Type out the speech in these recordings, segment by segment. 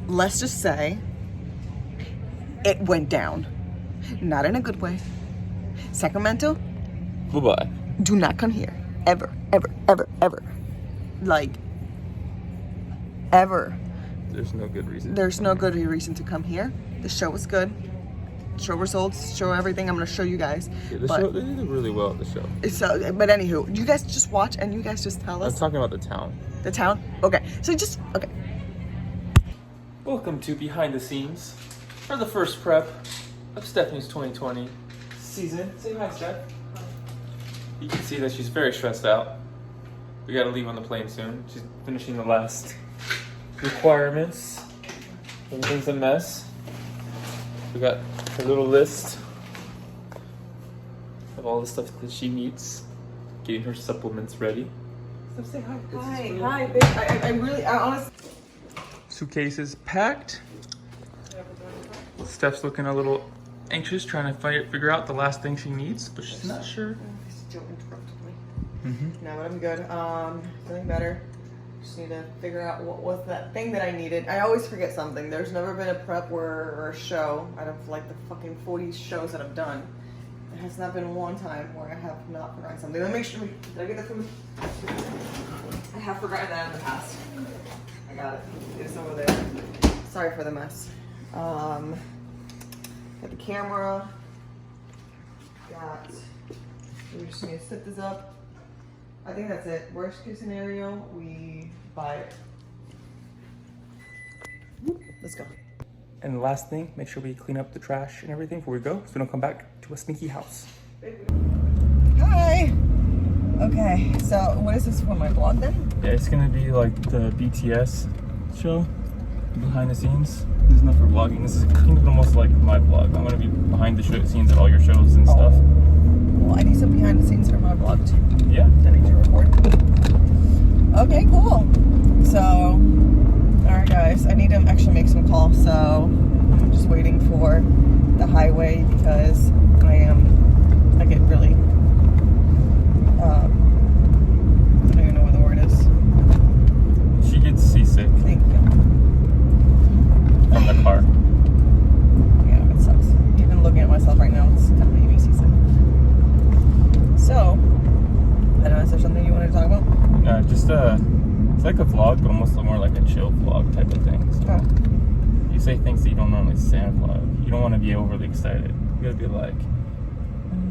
let's just say it went down. Not in a good way. Sacramento, Bye-bye. do not come here. Ever, ever, ever, ever. Like, ever. There's no good reason. There's no good reason to come here. The show was good. Show results, show everything. I'm gonna show you guys. Yeah, the show, they did really well at the show. So, but anywho, you guys just watch and you guys just tell us. I'm talking about the town. The town? Okay. So just, okay. Welcome to Behind the Scenes for the first prep of Stephanie's 2020 season. Say hi, Steph. You can see that she's very stressed out. We gotta leave on the plane soon. She's finishing the last requirements. Everything's a mess. We got her little list of all the stuff that she needs. Getting her supplements ready. So say hi. Hi, babe. I honestly. Suitcases packed. Steph's looking a little anxious, trying to figure out the last thing she needs, but she's not sure. Still interrupted me. No, but I'm good. Feeling better. Just need to figure out what was that thing that I needed. I always forget something. There's never been a prep or a show out of like the fucking 40 shows that I've done. There has not been one time where I have not forgotten something. Let me make sure. Did I get the food? I have forgotten that in the past. I got it. It's over there. Sorry for the mess. Got the camera. We just need to set this up. I think that's it. Worst case scenario, we buy it. Let's go. And the last thing, make sure we clean up the trash and everything before we go, so we don't come back to a stinky house. Hi. Okay, so what is this for my vlog then? Yeah, it's gonna be like the BTS show, behind the scenes. This is not for vlogging. This is kind of almost like my vlog. I'm gonna be behind the scenes at all your shows and stuff. Well, I need some behind the scenes for my vlog too. Yeah. I need to record. Okay, cool. So, alright guys, I need to actually make some calls. So, I'm just waiting for the highway because I get really, I don't even know what the word is. She gets seasick. Thank you. From the car. Yeah, it sucks. Even looking at myself right now, it's kind of making me seasick. So, I don't know, is there something you wanted to talk about? Just it's like a vlog, but almost more like a chill vlog type of thing. So you say things that you don't normally say on a vlog. You don't want to be overly excited. You gotta be like,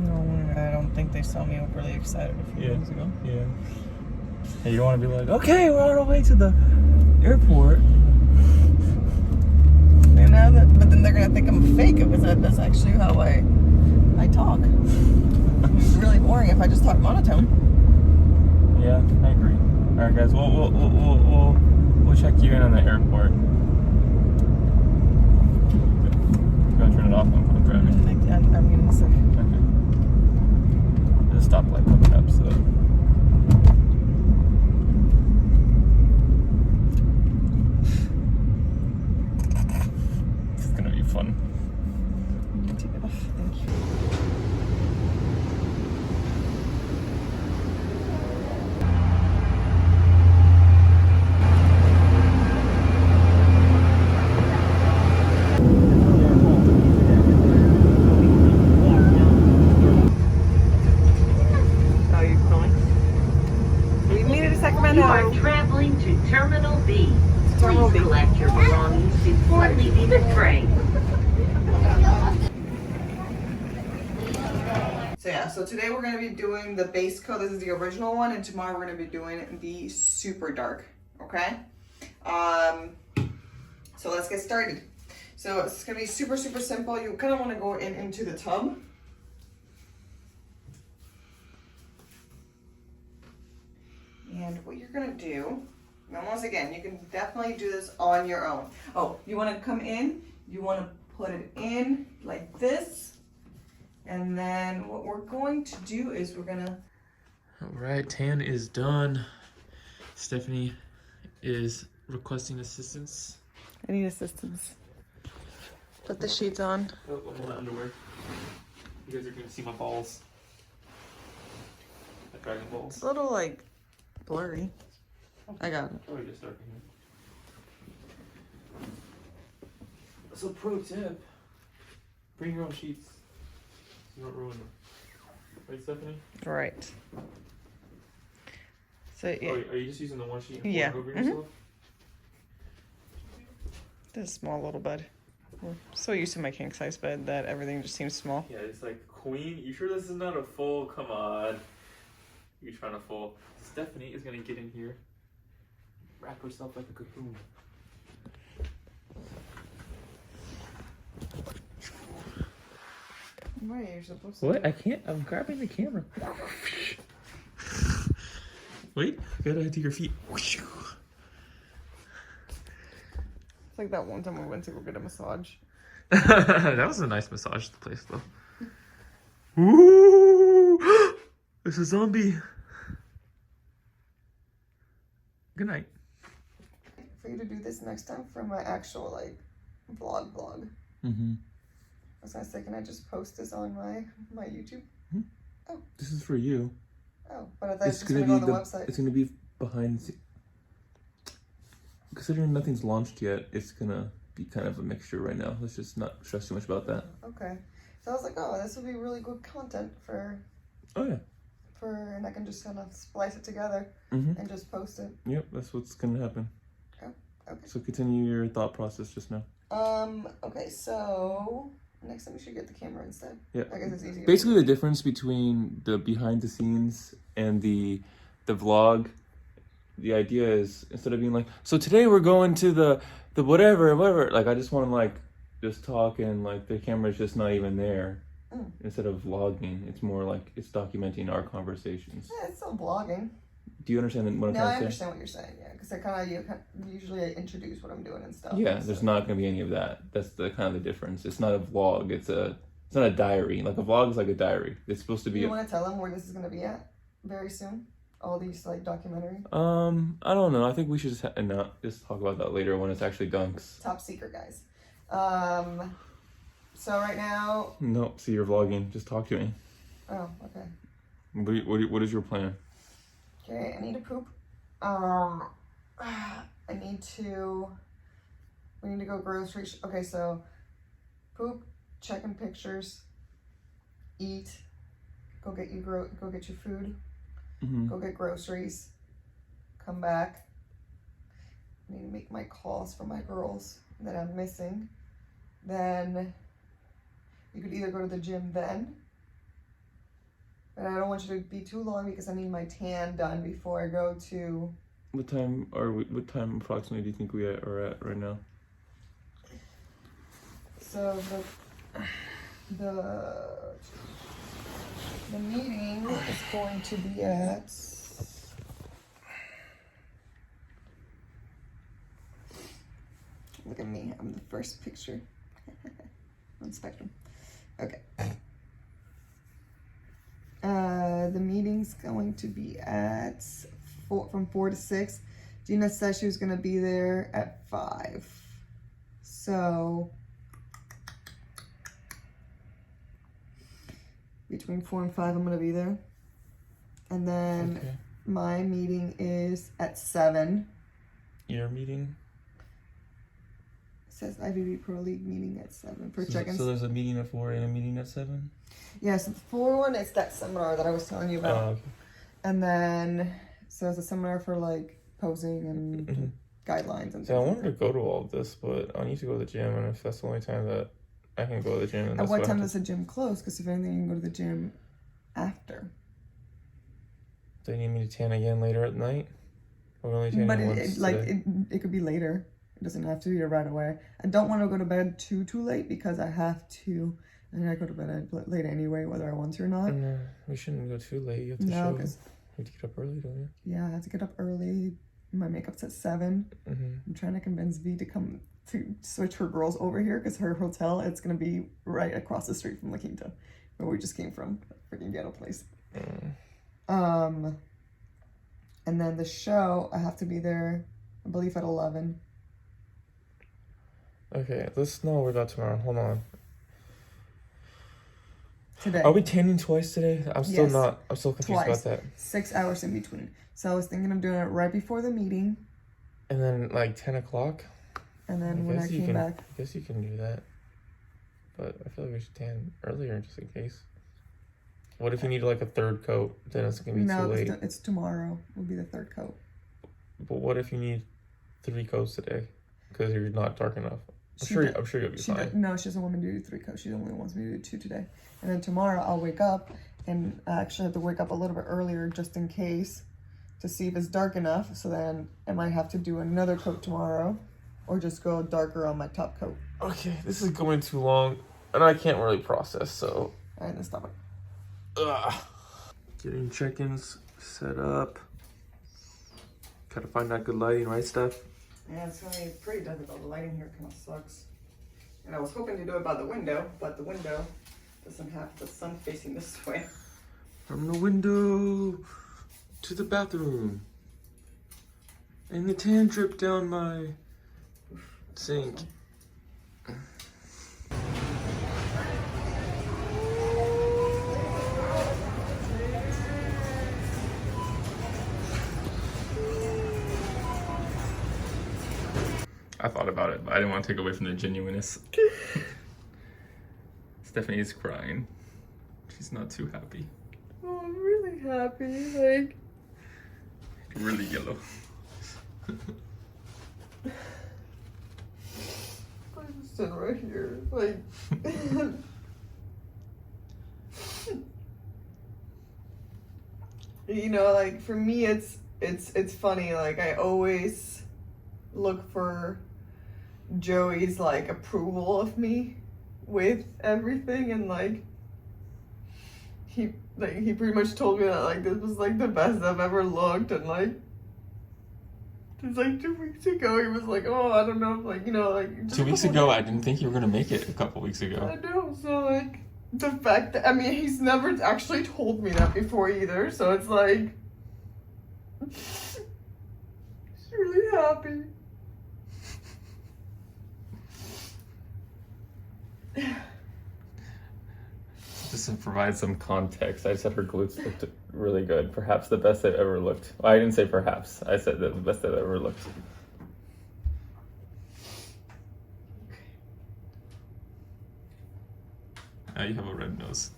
No, I don't think they saw me overly excited a few days ago. Yeah. And you don't want to be like, okay, we're on our way to the airport. You know, but then they're gonna think I'm fake because that's actually how I talk. It's really boring if I just talk monotone. Yeah, I agree. All right, guys, we'll check you in on the airport. You gonna turn it off when I'm driving? I'm getting sick. Okay. There's a stoplight coming up, so. This is gonna be fun. Take it off. Thank you. You are traveling to Terminal B. Terminal B. Please collect your belongings before leaving the train. So yeah, so today we're gonna be doing the base coat. This is the original one, and tomorrow we're gonna be doing the super dark. Okay. So let's get started. So it's gonna be super simple. You kind of want to go into the tub. And what you're gonna do, and once again, you can definitely do this on your own. Oh, you wanna come in, you wanna put it in like this, and then what we're going to do is we're gonna... All right, tan is done. Stephanie is requesting assistance. I need assistance. Put the sheets on. Oh, I'm in underwear. You guys are gonna see my balls. My dragon balls. It's a little like blurry. I got it. Oh, just dark in So pro tip, bring your own sheets. You don't ruin them. Right, Stephanie? Right. So yeah. Oh, are you just using the one sheet and Yeah. over yourself? This small little bed. We're so used to my king size bed that everything just seems small. Yeah, it's like, queen, you sure this is not a full? Come on. You're trying to full. Stephanie is gonna get in here, wrap herself like a cocoon. Wait, you're supposed to. What? I can't. I'm grabbing the camera. Wait, gotta do your feet. It's like that one time we went to go get a massage. That was a nice massage place, though. Ooh! It's a zombie. Good night. For you to do this next time for my actual like vlog. Mm-hmm. I was gonna say, can I just post this on my YouTube? Mm-hmm. Oh. This is for you. Oh, but I thought It's it's gonna gonna be go on the website. It's gonna be behind. Considering nothing's launched yet, it's gonna be kind of a mixture right now. Let's just not stress too much about that. Okay. So I was like, oh, this would be really good content for. Oh yeah. And I can just kind of splice it together Mm-hmm. and just post it. Yep, that's what's gonna happen. Oh, okay. So continue your thought process just now. Okay, so next time we should get the camera instead. Yeah. I guess it's easier. Basically, the difference between the behind the scenes and the vlog, the idea is instead of being like, so today we're going to the whatever, like I just want to like just talk and like the camera's just not even there. Instead of vlogging, it's more like it's documenting our conversations. Yeah, it's still vlogging. Do you understand what I'm No, trying to I say? understand what you're saying, yeah. Because I usually introduce what I'm doing and stuff. Yeah, so. there's not going to be any of that. That's the kind of the difference. It's not a vlog. It's not a diary. Like a vlog is like a diary. It's supposed to be. You want to tell them where this is going to be at very soon? All these like documentary. I don't know. I think we should just just talk about that later when it's actually done. Top secret, guys. So right now. No, see, you're vlogging. Just talk to me. Oh, okay. What is your plan? Okay, I need to poop. We need to go grocery. Okay, so poop, checking pictures, eat, go get your food, Mm-hmm. go get groceries, come back. I need to make my calls for my girls that I'm missing. Then you could either go to the gym then, but I don't want you to be too long because I need my tan done before I go to. What time approximately do you think we are at right now? So the meeting is going to be at. Look at me, I'm the first picture on Spectrum. Okay. The meeting's going to be at from 4 to 6. Gina said she was going to be there at 5. So between 4 and 5 I'm going to be there. And then Okay. my meeting is at 7. Your meeting? It says IFBB Pro League meeting at 7 for check-ins. So there's a meeting at 4 and a meeting at 7? Yes, the 4 one is that seminar that I was telling you about. Oh, okay. And then, so it's a seminar for like posing and Mm-hmm. guidelines and So I things. wanted to go to all of this, but I need to go to the gym, and if that's the only time that I can go to the gym, then At that's what I time have does the gym close? Because if anything, you can go to the gym after. to... They need me to tan again later at night? Or only tanning But once today? it could be later. It doesn't have to be right away. I don't want to go to bed too late because I have to. And I go to bed late anyway, whether I want to or not. No, we shouldn't go too late. You have to No, show. because You have to get up early, don't you? yeah, I have to get up early. My makeup's at 7. Mm-hmm. I'm trying to convince V to come to switch her girls over here because her hotel, it's going to be right across the street from La Quinta, where we just came from. Freaking ghetto place. Mm. And then the show, I have to be there, I believe, at 11. Okay, let's know what we got tomorrow. Hold on. Today. Are we tanning twice today? I'm still Yes. I'm still confused Twice. about that. 6 hours in between. So I was thinking of doing it right before the meeting. And then like 10 o'clock? And then when I came back, I guess you can do that. But I feel like we should tan earlier just in case. What if you need like a third coat? Then it's gonna be too late. No, it's tomorrow. Will be the third coat. But what if you need 3 coats today because you're not dark enough? I'm sure you'll be fine. No, she doesn't want me to do 3 coats. She only wants me to do 2 today. And then tomorrow I'll wake up, and I actually have to wake up a little bit earlier just in case to see if it's dark enough. So then I might have to do another coat tomorrow, or just go darker on my top coat. Okay, this is going too long, and I can't really process. So All right, then stop it. ugh. Getting check-ins set up. Gotta find that good lighting, right, Steph? Yeah, it's gonna be pretty difficult. The lighting here kind of sucks. And I was hoping to do it by the window, but the window doesn't have the sun facing this way. From the window to the bathroom. And the tan dripped down my sink. I thought about it, but I didn't want to take away from the genuineness. Stephanie is crying. She's not too happy. Oh, I'm really happy. Like, Really yellow. I'm just sitting right here. Like, you know, like for me, it's funny. Like I always look for Joey's like approval of me with everything, and like he pretty much told me that like this was like the best I've ever looked, and like just like 2 weeks ago he was like, oh, I don't know, like, you know, like 2 weeks ago, I didn't think you were gonna make it a couple weeks I ago. know, so like the fact that, I mean, he's never actually told me that before either, so it's like he's really happy. Just to provide some context, I said her glutes looked really good. Perhaps the best they've ever looked. Well, I didn't say perhaps. I said that the best they've ever looked. Now you have a red nose.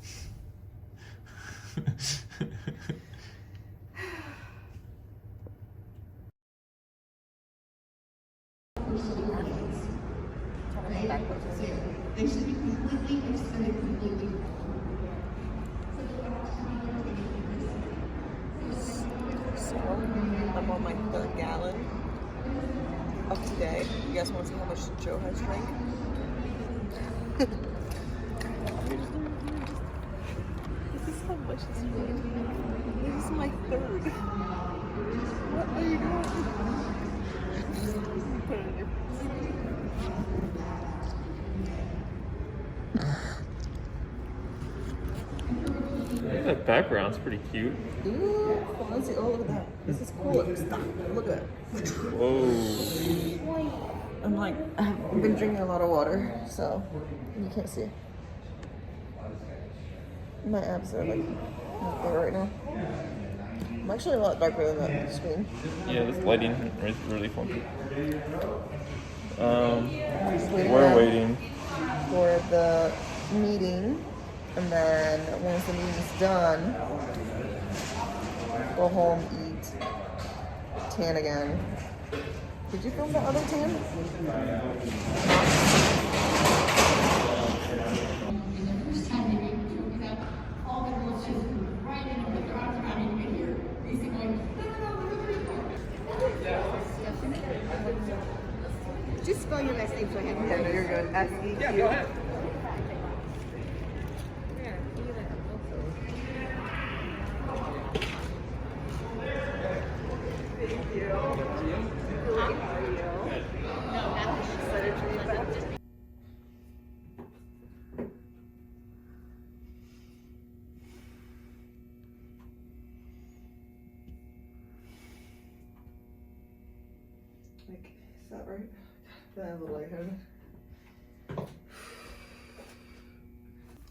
They should be completely extended completely. So I'm on my 3rd gallon of today. You guys want to see how much Joe has drank? This is how much he's drank. This is my 3rd. What are you doing? Put it in your That background's pretty cute. Ooh, fancy. Oh, look at that. This is cool. Stop. Look at that. Whoa. I'm like, I've been drinking a lot of water, so you can't see. My abs are like not there right now. I'm actually a lot darker than that screen. Yeah, this lighting is really fun. Just waiting We're now waiting. for the meeting, and then once the meeting's done, go home, eat, tan again. Did you film the other tan? Just spell your last name so I have Yeah, no, you're good. S-E-Q. Yeah, go ahead. Thank you. How are you? Excited to meet back. Like, is that right? Then a little lightheaded.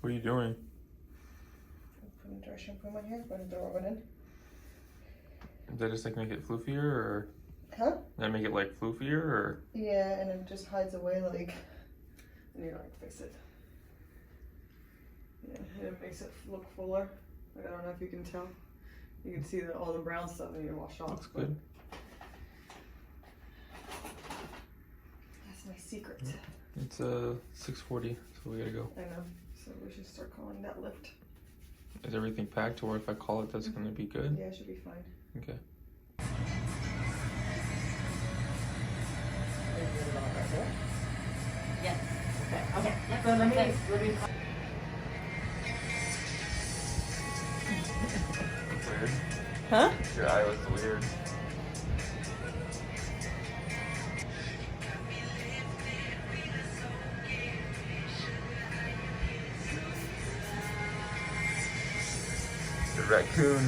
What are you doing? Putting dry shampoo in my hair, putting the rub it in. Does that just like make it floofier, or? Huh? That make it like floofier or? Yeah, and it just hides away like, and you don't have to fix it. Yeah, and it makes it look fuller. Like, I don't know if you can tell. You can see all the brown stuff that you wash off. Looks good. That's my secret. It's 6:40, so we gotta go. I know. So we should start calling that lift. Is everything packed, or if I call it, that's gonna be good? Yeah, it should be fine. Okay. Yes. Okay. So let me. Weird. Huh? Your eye was weird. The raccoon.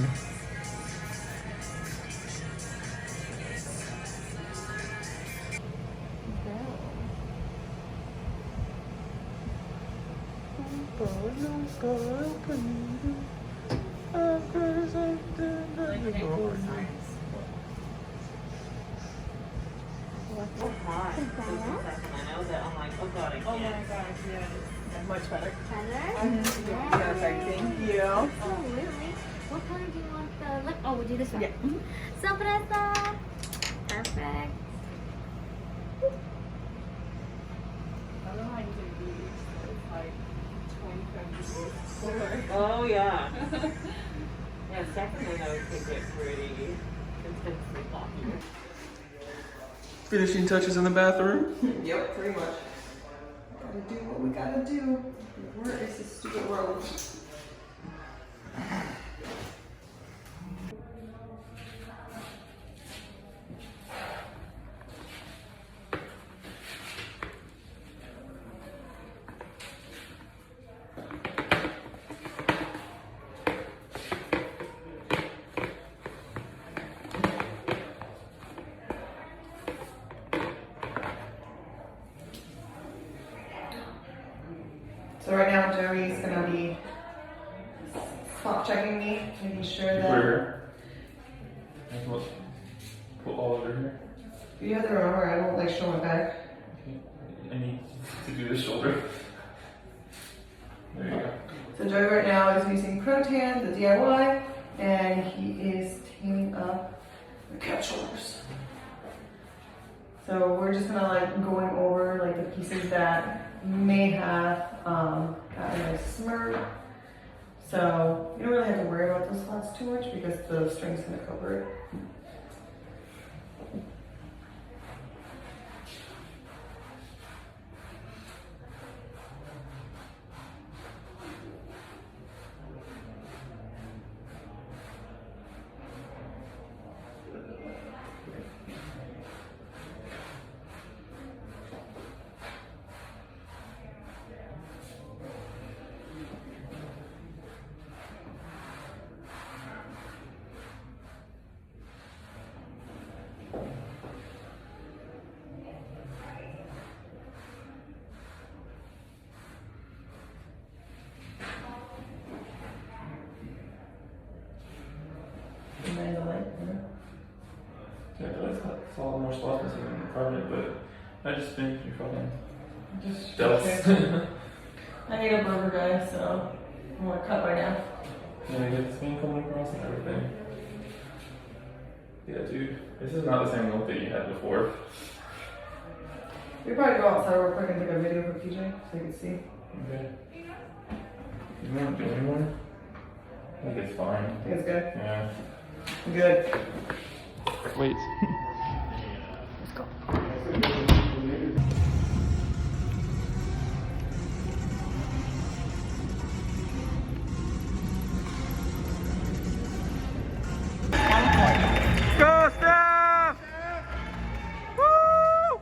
So hot. Since Sacramento that I'm like, oh god, I can't. Oh my gosh, yeah. Much better. Better? Perfect, thank you. Absolutely. What color do you want the lip? Oh, we'll do this one. Yeah. Sorpresa. Perfect. I don't know how you can do these. It's like 25 Oh yeah. Yeah, Sacramento can get pretty intensely popular. Finishing touches in the bathroom. Yep, pretty much. Gotta do what we gotta do. Where is this stupid road? So right now Joey's gonna be spot checking me, making sure that. Where? Put all over here. You have to remember I won't like show my back. I need to do the shoulder. There you go. So Joey right now is using Crotan, the DIY, and he is tanning up the cat shoulders. So we're just kind of like going over like the pieces that may have gotten a smirk. So you don't really have to worry about those spots too much because the string's gonna cover it. Yeah, that's got a lot more softness in the apartment, but I just think you're fucking Just jealous. I need a rubber guy, so I'm gonna cut by now. Yeah, I get the skin coming across and everything. Yeah, dude, this is not the same look that you had before. We probably go outside real quick and take a video for PJ so you can see. Okay. You want to do any more? I think it's fine. I think it's good. Yeah. Good. Wait. Let's go. Go, Steph! Woo!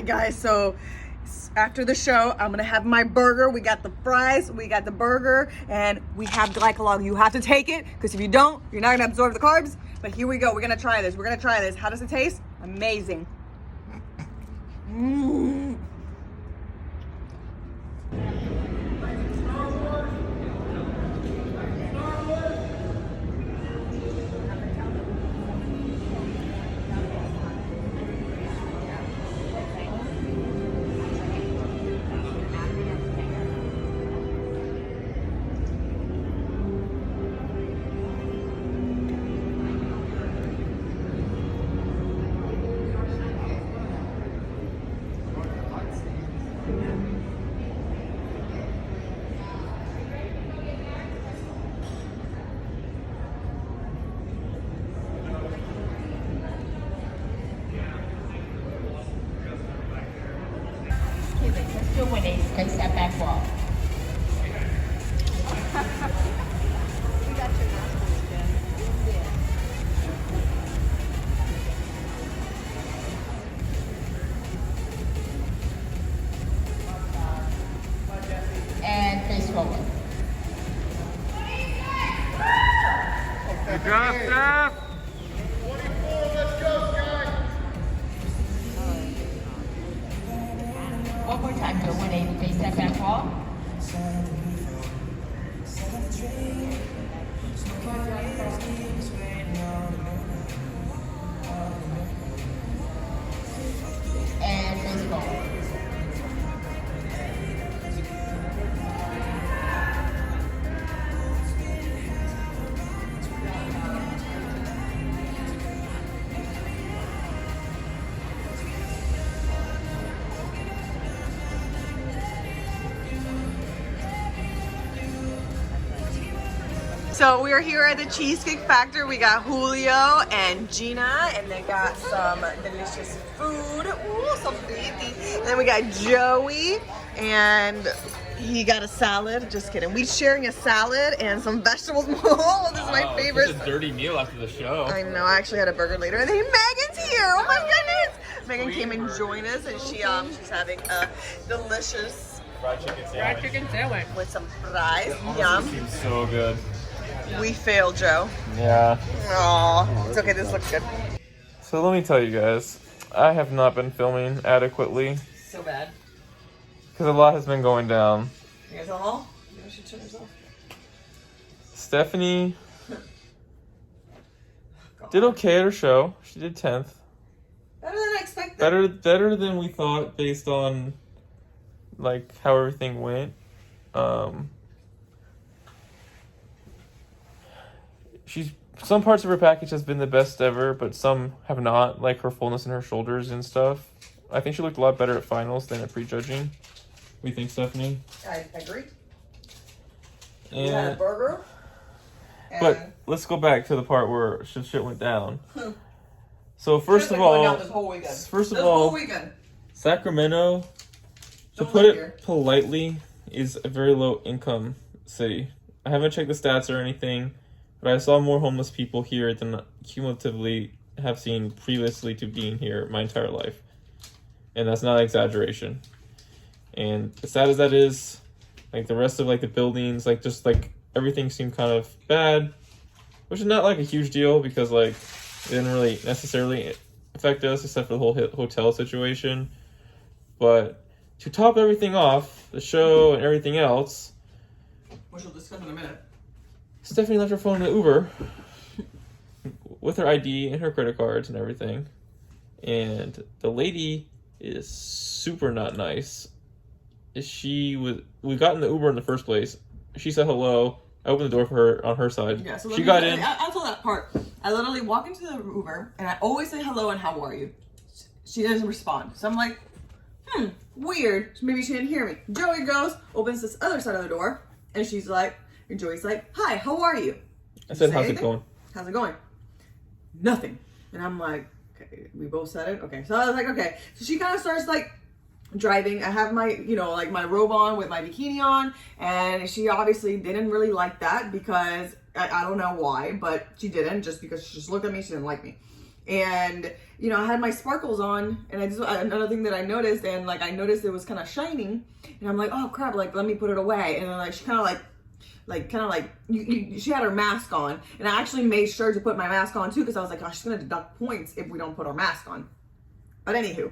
guys, so after the show, I'm gonna have my burger. We got the fries, we got the burger, and we have glycolog. You have to take it, because if you don't, you're not gonna absorb the carbs. But here we go, we're gonna try this. How does it taste? Amazing. When they face that back wall. And face forward. Good job, Steph. 24, let's go, guys. One more time, Joe, when they face that back wall. And face forward. So we are here at the Cheesecake Factory. We got Julio and Gina, and they got some delicious food. Ooh, some baby. And then we got Joey, and he got a salad. Just kidding. We're sharing a salad and some vegetables. Oh, this is my favorite. It's a dirty meal after the show. I know. I actually had a burger later, and then Megan's here. Oh my goodness! Megan came and joined us, and she's having a delicious Fried chicken sandwich. with some fries. Yum. Seems so good. We failed, Joe. Yeah. Aw, it's okay. This looks good. So let me tell you guys, I have not been filming adequately So bad. because a lot has been going down. You guys all? You should turn yourself. Stephanie did okay at her show. She did 10th. Better than I expected. Better than we thought based on like how everything went. Some parts of her package has been the best ever, but some have not, like her fullness in her shoulders and stuff. I think she looked a lot better at finals than at prejudging. What do you think, Stephanie? I agree. And, You had a burger. but let's go back to the part where shit went down. So first of all, Sacramento, to put it politely, is a very low income city. I haven't checked the stats or anything, but I saw more homeless people here than cumulatively have seen previously to being here my entire life. And that's not an exaggeration. And as sad as that is, like the rest of like the buildings, like just like everything seemed kind of bad, which is not like a huge deal because like it didn't really necessarily affect us except for the whole hotel situation. But to top everything off, the show and everything else, which we'll discuss in a minute, Stephanie left her phone in the Uber with her ID and her credit cards and everything. And the lady is super not nice. We got in the Uber in the first place. She said hello. I opened the door for her on her side. Yeah, so she got in. I'll tell that part. I literally walk into the Uber and I always say hello and how are you. She doesn't respond. So I'm like, weird. Maybe she didn't hear me. Joey goes, opens this other side of the door, and Joey's like, hi, how are you? I said, how's it going? How's it going? Nothing. And I'm like, okay, we both said it? Okay. So I was like, okay. So she kind of starts like driving. I have my, like my robe on with my bikini on, and she obviously didn't really like that because I don't know why, but she didn't, just because she just looked at me, she didn't like me. And, you know, I had my sparkles on, and another thing that I noticed, and like I noticed it was kind of shining, and I'm like, oh crap, like let me put it away. And then like she kind of she had her mask on, and I actually made sure to put my mask on too, because I was like, oh, she's gonna deduct points if we don't put our mask on. But anywho,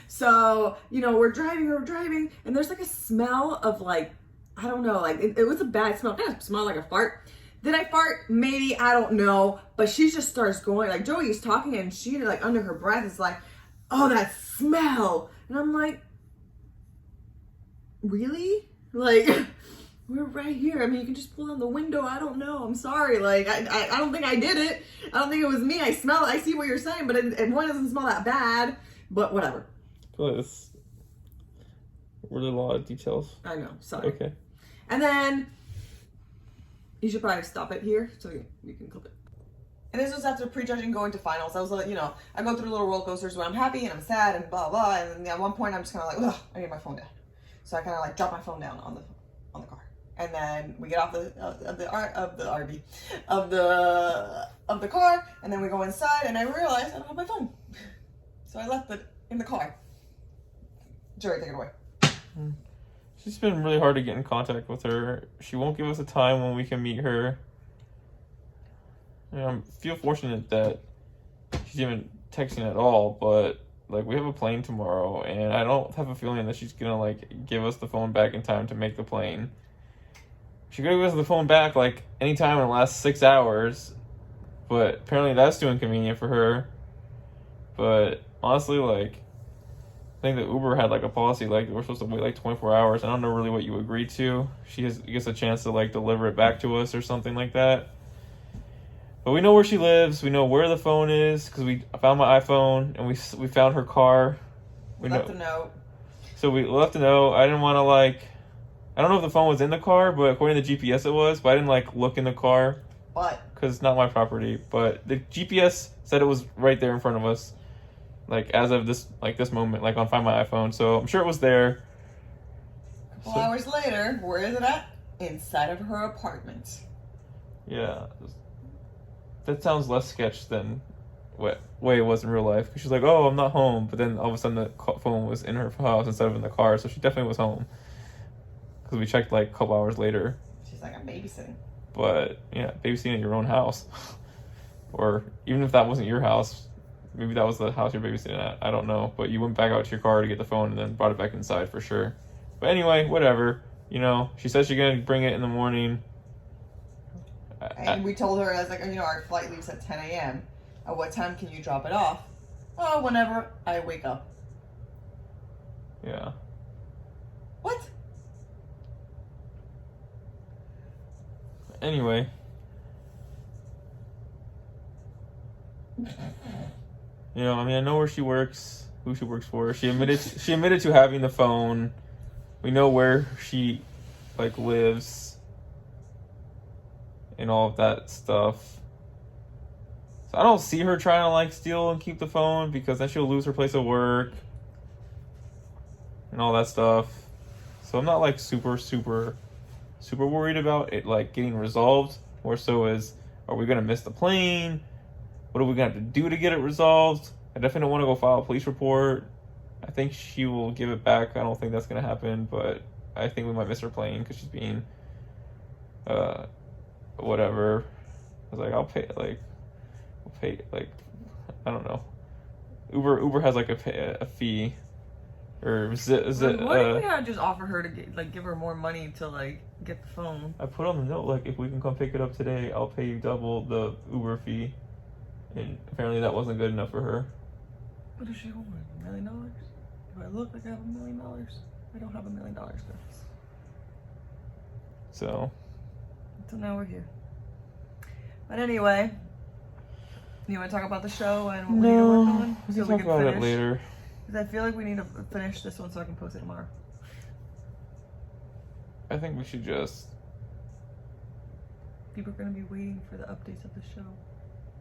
so, you know, we're driving, and there's like a smell of like, I don't know, like it was a bad smell. It kind of smelled like a fart. Did I fart? Maybe, I don't know. But she just starts going, like Joey's talking, and she like under her breath is like, oh, that smell. And I'm like, really? Like, we're right here. I mean, you can just pull down the window. I don't know. I'm sorry. Like, I don't think I did it. I don't think it was me. I smell it. I see what you're saying, but it one doesn't smell that bad. But whatever. Well, it's really a lot of details. I know. Sorry. Okay. And then you should probably stop it here so you can clip it. And this was after prejudging going to finals. I was like, you know, I go through little roller coasters where I'm happy and I'm sad and blah blah. And then at one point I'm just kind of like, ugh, I need my phone down. So I kind of like drop my phone down on the car. And then we get off the car, and then we go inside, and I realize I don't have my phone. So I left it in the car. Jerry, take it away. It's been really hard to get in contact with her. She won't give us a time when we can meet her. You know, I feel fortunate that she's even texting at all, but like we have a plane tomorrow, and I don't have a feeling that she's gonna like give us the phone back in time to make the plane. She could give us the phone back like anytime in the last 6 hours, but apparently that's too inconvenient for her. But honestly, like, I think that Uber had like a policy like we're supposed to wait like 24 hours. I don't know really what you agreed to. She gets a chance to like deliver it back to us or something like that. But we know where she lives. We know where the phone is because we found my iPhone, and we found her car. We left a note. So we left a note. I didn't want to like, I don't know if the phone was in the car, but according to the GPS it was. But I didn't like look in the car. What? Because it's not my property. But the GPS said it was right there in front of us. Like as of this moment, like on Find My iPhone. So I'm sure it was there. A couple hours later, where is it at? Inside of her apartment. Yeah. That sounds less sketch than what way it was in real life. Because she's like, oh, I'm not home. But then all of a sudden the phone was in her house instead of in the car. So she definitely was home. Because we checked like a couple hours later. She's like, I'm babysitting. But yeah, babysitting at your own house. Or even if that wasn't your house, maybe that was the house you're babysitting at. I don't know. But you went back out to your car to get the phone and then brought it back inside for sure. But anyway, whatever. You know, she said she's going to bring it in the morning. And we told her, I was like, you know, our flight leaves at 10 a.m. At what time can you drop it off? Oh, whenever I wake up. Yeah. What? Anyway. You know, I mean, I know where she works, who she works for. She admitted to having the phone. We know where she like lives and all of that stuff. So I don't see her trying to like steal and keep the phone because then she'll lose her place of work and all that stuff. So I'm not like super worried about it like getting resolved. More so is, are we gonna miss the plane? What are we gonna have to do to get it resolved? I definitely don't want to go file a police report. I think she will give it back. I don't think that's gonna happen, but I think we might miss her plane because she's being whatever. I was like, I'll pay like, I don't know. Uber has like a fee, or is it? Why do we not just offer her to give her more money to like get the phone? I put on the note like, if we can come pick it up today, I'll pay you double the Uber fee. And apparently that wasn't good enough for her. What does she want? $1 million? Do I look like I have $1 million? I don't have $1 million, guys. So now we're here. But anyway, you want to talk about the show and what we need to work on? We can talk about it later. Because I feel like we need to finish this one so I can post it tomorrow. I think we should just... People are going to be waiting for the updates of the show.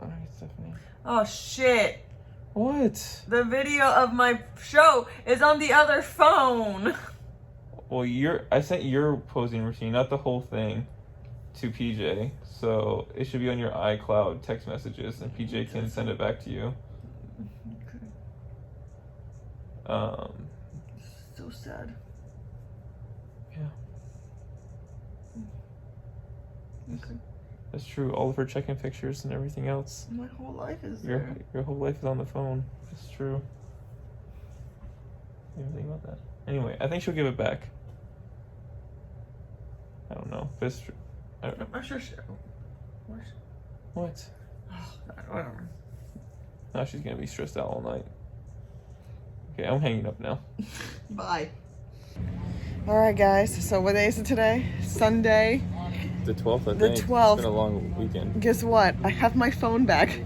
Alright, Stephanie. Oh, shit. What? The video of my show is on the other phone. Well, I sent your posing routine, not the whole thing, to PJ. So it should be on your iCloud text messages, and PJ can send it back to you. So sad. Yeah. Okay. That's true. All of her check-in pictures and everything else. My whole life is there. Your whole life is on the phone. That's true. I didn't think about that. Anyway, I think she'll give it back. I don't know. But it's true. I'm not sure. What? Whatever. Now she's gonna be stressed out all night. Okay, I'm hanging up now. Bye. All right, guys. So what day is it today? Sunday. The 12th, I think. The 12th. It's been a long weekend. Guess what? I have my phone back.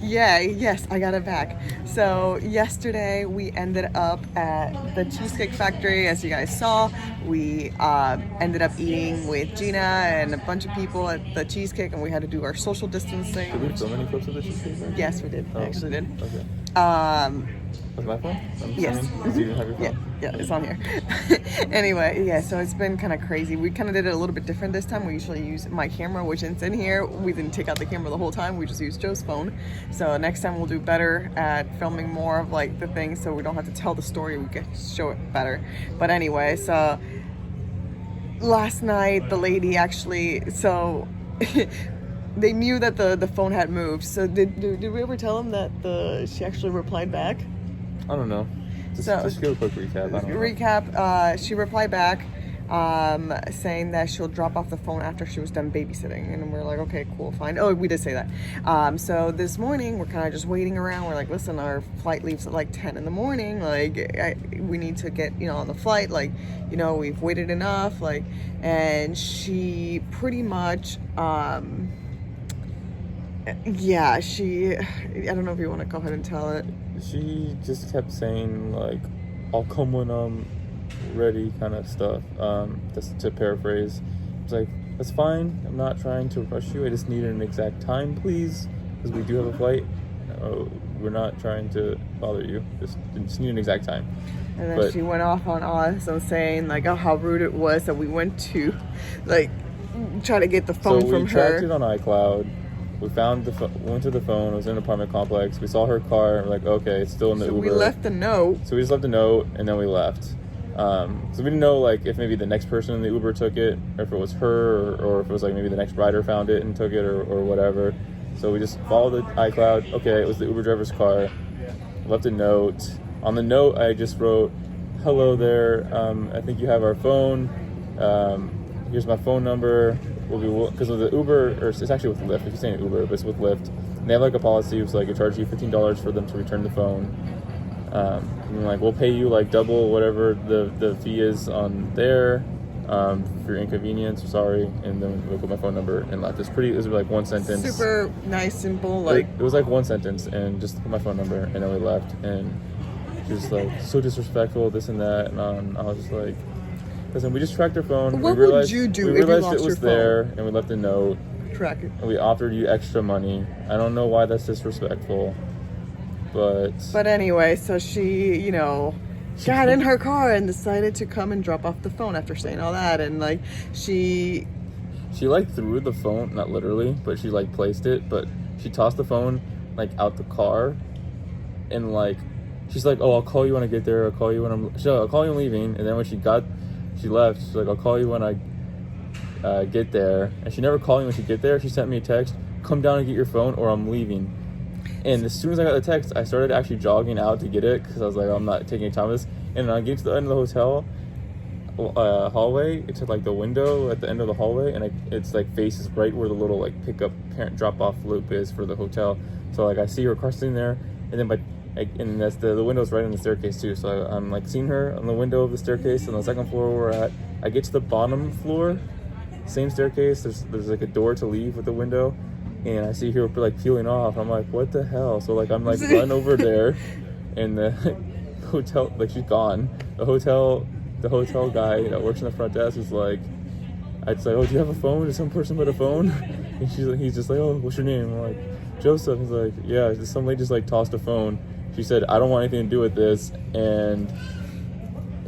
Yay, yes, I got it back. So yesterday we ended up at the Cheesecake Factory. As you guys saw, we ended up eating with Gina and a bunch of people at the Cheesecake, and we had to do our social distancing. Did we film any clips of the Cheesecake Factory? Yes, we did. Oh, I actually did. Okay. Was my phone? Yes. Do you have your phone? Yeah, it's on here. Anyway, yeah, so it's been kind of crazy. We kind of did it a little bit different this time. We usually use my camera, which is in here. We didn't take out the camera the whole time. We just used Joe's phone. So next time we'll do better at filming more of like the things so we don't have to tell the story. We can show it better. But anyway, so last night the lady actually, so they knew that the phone had moved. So did we ever tell them that she actually replied back? I don't know. Just give a quick recap. I don't know. Recap, she replied back saying that she'll drop off the phone after she was done babysitting. And we're like, okay, cool, fine. Oh, we did say that. So this morning, we're kind of just waiting around. We're like, listen, our flight leaves at like 10 in the morning. Like, we need to get, on the flight. Like, we've waited enough. Like, and she pretty much... yeah, I don't know if you want to go ahead and tell it. She just kept saying, like, I'll come when I'm ready kind of stuff. Just to paraphrase. It's like, that's fine. I'm not trying to rush you. I just need an exact time, please. Because we do have a flight. We're not trying to bother you. Just need an exact time. And then she went off on us and saying, like, oh, how rude it was that we went to, like, try to get the phone from her. So we tracked it on iCloud. We found went to the phone. It was in an apartment complex. We saw her car. And we're like, okay, it's still in the Uber. So we left a note. So we just left a note, and then we left. So we didn't know, like, if maybe the next person in the Uber took it, or if it was her, or if it was, like, maybe the next rider found it and took it, or whatever. So we just followed the iCloud. Okay, it was the Uber driver's car. Left a note. On the note, I just wrote, hello there. I think you have our phone. Here's my phone number. Because with the Uber, or it's actually with Lyft, if you're saying Uber, but it's with Lyft, and they have like a policy, it's like it charges you $15 for them to return the phone. And like, we'll pay you like double whatever the fee is on there for your inconvenience, sorry. And then we'll put my phone number and left. It was like one sentence. Super nice, simple, like. It was like one sentence and just put my phone number, and then we left. And she was like, so disrespectful, this and that. And I was just like, listen, we just tracked her phone. What would you do if you lost it was your there, phone? and we left a note. Track it. And we offered you extra money. I don't know why that's disrespectful, but... But anyway, so she, got in her car and decided to come and drop off the phone after saying all that. And, like, she like, threw the phone, not literally, but she, like, placed it. But she tossed the phone, like, out the car. And, like, she's like, oh, I'll call you when I get there. I'll call you when I'll call you when I'm leaving. And then when she left. She's like, I'll call you when I get there. And she never called me when she get there. She sent me a text, come down and get your phone or I'm leaving. And as soon as I got the text, I started actually jogging out to get it because I was like, I'm not taking any time with this. And I get to the end of the hotel hallway. It's at like the window at the end of the hallway, and it's like faces right where the little like pickup parent drop off loop is for the hotel. So like I see her car sitting there, and then and that's the window's right on the staircase too. So I'm like seeing her on the window of the staircase on the second floor where we're at. I get to the bottom floor, same staircase. There's like a door to leave with the window, and I see her like peeling off. I'm like, what the hell? So like I'm like run over there, and the hotel, like, she's gone. The hotel guy that works in the front desk is like, I'd say, oh, do you have a phone? Is some person with a phone? And he's just like, oh, what's your name? I'm like, Joseph. He's like, yeah, some lady just like tossed a phone. She said, I don't want anything to do with this, and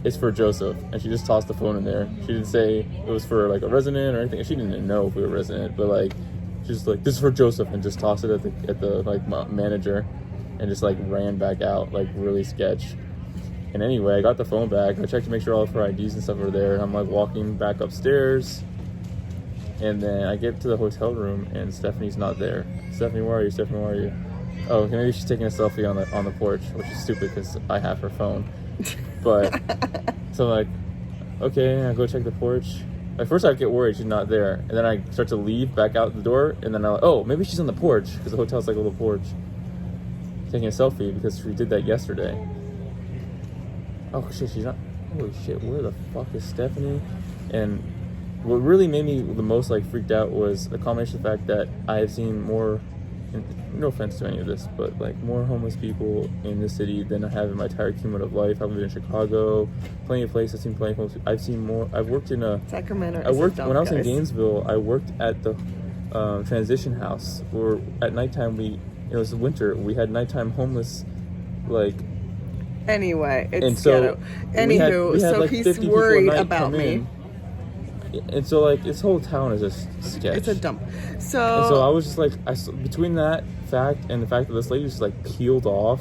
it's for Joseph. And she just tossed the phone in there. She didn't say it was for like a resident or anything. She didn't even know if we were a resident, but like, she's just like, this is for Joseph, and just tossed it at the like manager, and just like ran back out, like really sketch. And anyway, I got the phone back. I checked to make sure all of her IDs and stuff were there. And I'm like walking back upstairs. And then I get to the hotel room and Stephanie's not there. Stephanie, where are you? Stephanie, where are you? Oh, okay, maybe she's taking a selfie on the porch, which is stupid because I have her phone. But so I'm like, okay, I go check the porch. At first I get worried she's not there, and then I start to leave back out the door, and then I'm like, oh, maybe she's on the porch because the hotel's like a little porch, taking a selfie because we did that yesterday. Oh shit, she's not. Holy shit, where the fuck is Stephanie? And what really made me the most like freaked out was the combination of the fact that I have seen more, and no offense to any of this, but like more homeless people in this city than I have in my entire cumulative life. I've lived in Chicago, plenty of places. I've seen plenty of homeless people. I've seen more. I've worked in a Sacramento. I worked when I was in Gainesville. I worked at the transition house, where at nighttime it was winter. We had nighttime homeless, like. Anyway, it's and so ghetto. Anywho, we had so like he's 50 people a worried night about come me. in. And so like this whole town is just sketch. It's a dump. And so I was just like, between that fact and the fact that this lady just like peeled off,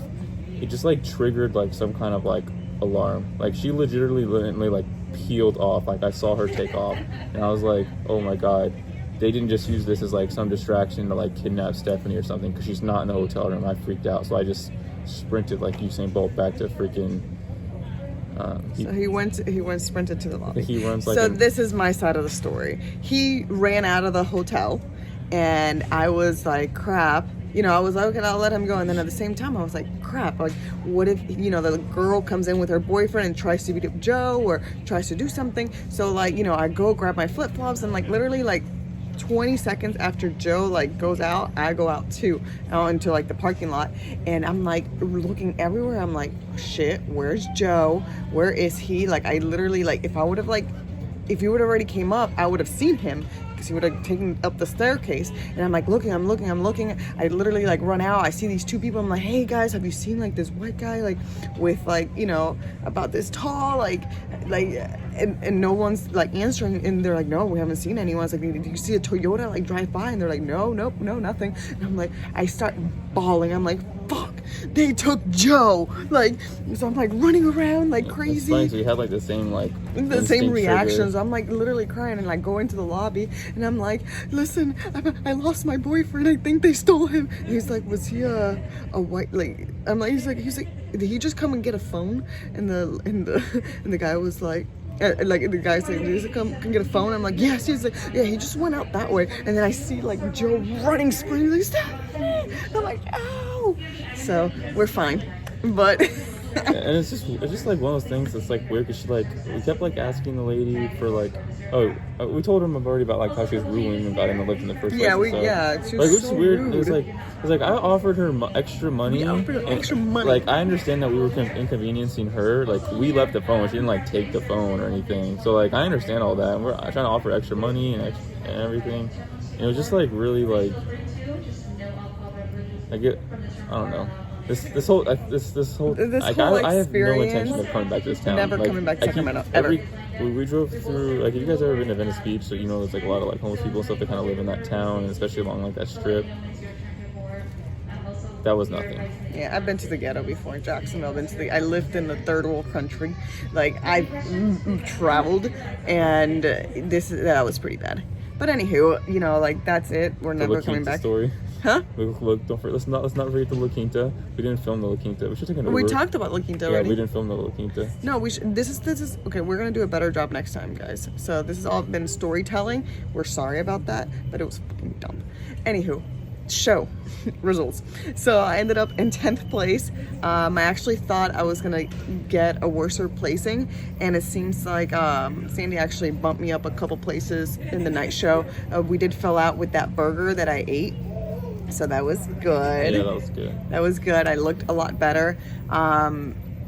it just like triggered like some kind of like alarm. Like she legitimately like peeled off. Like I saw her take off, and I was like, oh my god, they didn't just use this as like some distraction to like kidnap Stephanie or something, because she's not in the hotel room. I freaked out, so I just sprinted like Usain Bolt back to freaking. So he went sprinted to the lobby. He runs like so this is my side of the story. He ran out of the hotel, and I was like, crap. You know, I was like, okay, I'll let him go. And then at the same time, I was like, crap. Like, what if, you know, the girl comes in with her boyfriend and tries to beat up Joe or tries to do something? So, like, you know, I go grab my flip-flops, and, like, literally, like, 20 seconds after Joe, like, goes out, I go out, too, out into, like, the parking lot. And I'm, like, looking everywhere. I'm like, shit, where's Joe? Where is he? Like, I literally, like, if he would have already came up, I would have seen him, because he would have taken up the staircase. And I'm like looking. I literally like run out. I see these two people. I'm like, hey guys, have you seen like this white guy like with like, you know, about this tall, like and no one's like answering, and they're like, no, we haven't seen anyone. I was like, did you see a Toyota like drive by? And they're like, no, nothing. And I'm like, I start bawling. I'm like, fuck, they took Joe. Like, so I'm like running around like crazy. It's funny, so you had like the same reactions. trigger. I'm like literally crying, and like go into the lobby, and I'm like, listen, I lost my boyfriend. I think they stole him. And he's like, was he a white, like, I'm like, he's like, did he just come and get a phone? And the guy was like the guy said, did he come get a phone? I'm like, yes. He's like, yeah, he just went out that way. And then I see like Joe running, sprinting, like, Stephanie. I'm like, ow. So we're fine, but And it's just like one of those things that's like weird, because we kept like asking the lady for like, we told him already about like how she was ruling and got him to live in the first place. She was like, which so is weird. rude. It was like I offered her extra money. Extra money. Like I understand that we were inconveniencing her. Like we left the phone. She didn't like take the phone or anything. So like I understand all that. And we're trying to offer extra money and everything. And it was just like really like I don't know. This whole I have no intention of coming back to this town. Never coming back to Sacramento, ever. We drove through, like, if you guys ever been to Venice Beach, so you know there's like a lot of like homeless people and stuff that kind of live in that town, and especially along like that strip. That was nothing. Yeah, I've been to the ghetto before in Jacksonville. I lived in the third world country. Like, I've traveled, and that was pretty bad. But anywho, you know, like, that's it. We're never coming back. Story. Huh? Let's not forget the La Quinta. We didn't film the La Quinta. We should take an Uber. We talked about La Quinta already. Yeah, we didn't film the La Quinta. No, we should. This is okay. We're gonna do a better job next time, guys. So this has all been storytelling. We're sorry about that, but it was fucking dumb. Anywho, show results. So I ended up in 10th place. I actually thought I was gonna get a worser placing, and it seems like Sandy actually bumped me up a couple places in the night show. We did fill out with that burger that I ate. So that was good. Yeah, that was good. That was good. I looked a lot better.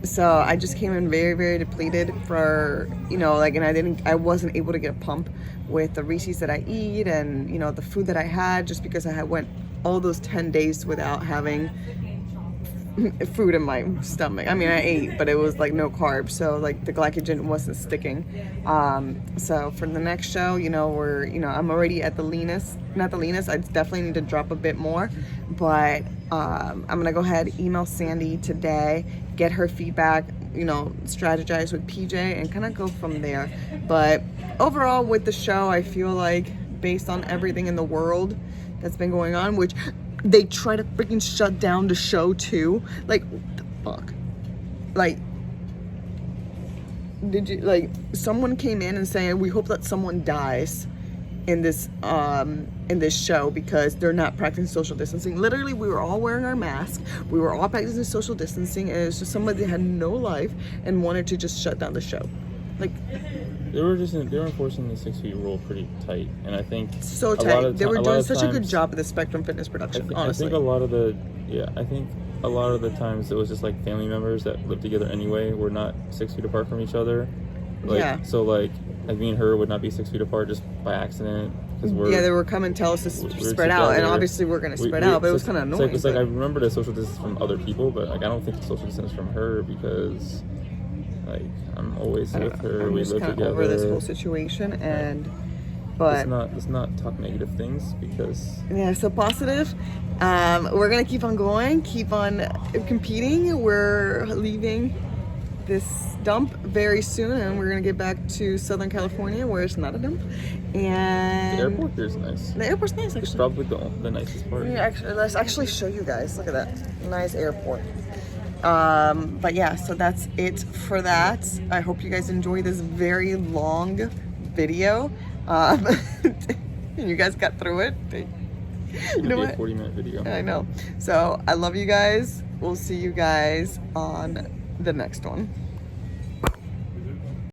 So I just came in very, very depleted for, you know, like, and I wasn't able to get a pump with the Reese's that I eat and, you know, the food that I had, just because I had went all those 10 days without having food in my stomach. I mean, I ate, but it was like no carbs, so like the glycogen wasn't sticking. So for the next show, you know, I'm already at the leanest, not the leanest. I definitely need to drop a bit more, but I'm gonna go ahead, email Sandy today, get her feedback, you know, strategize with PJ and kind of go from there. But overall with the show, I feel like based on everything in the world that's been going on, which they try to freaking shut down the show too. Like, what the fuck? Like, did you, like, someone came in and saying, we hope that someone dies in this show because they're not practicing social distancing. Literally, we were all wearing our masks. We were all practicing social distancing, and it's just somebody that had no life and wanted to just shut down the show. Like, they were enforcing the 6 feet rule pretty tight, and I think so tight. They were doing such a good job at the Spectrum Fitness production. Honestly, I think a lot of the times it was just like family members that lived together anyway were not 6 feet apart from each other. Like, yeah. So like me and her would not be 6 feet apart just by accident because they were coming tell us to spread out, and obviously we're gonna spread out, but it was kind of annoying. It's like I remember the social distance from other people, but like I don't think the social distance from her because like I'm always with her. I'm just live kind of together. over this whole situation, and but let's not talk negative things because yeah, so positive. We're gonna keep on going, keep on competing. We're leaving this dump very soon, and we're gonna get back to Southern California where it's not a dump. And the airport here is nice. The airport's nice, actually. It's probably the nicest part. Yeah, actually, let's actually show you guys. Look at that nice airport. But yeah, so that's it for that. I hope you guys enjoy this very long video. You guys got through it. You know what? 40-minute video. I know. So I love you guys. We'll see you guys on the next one.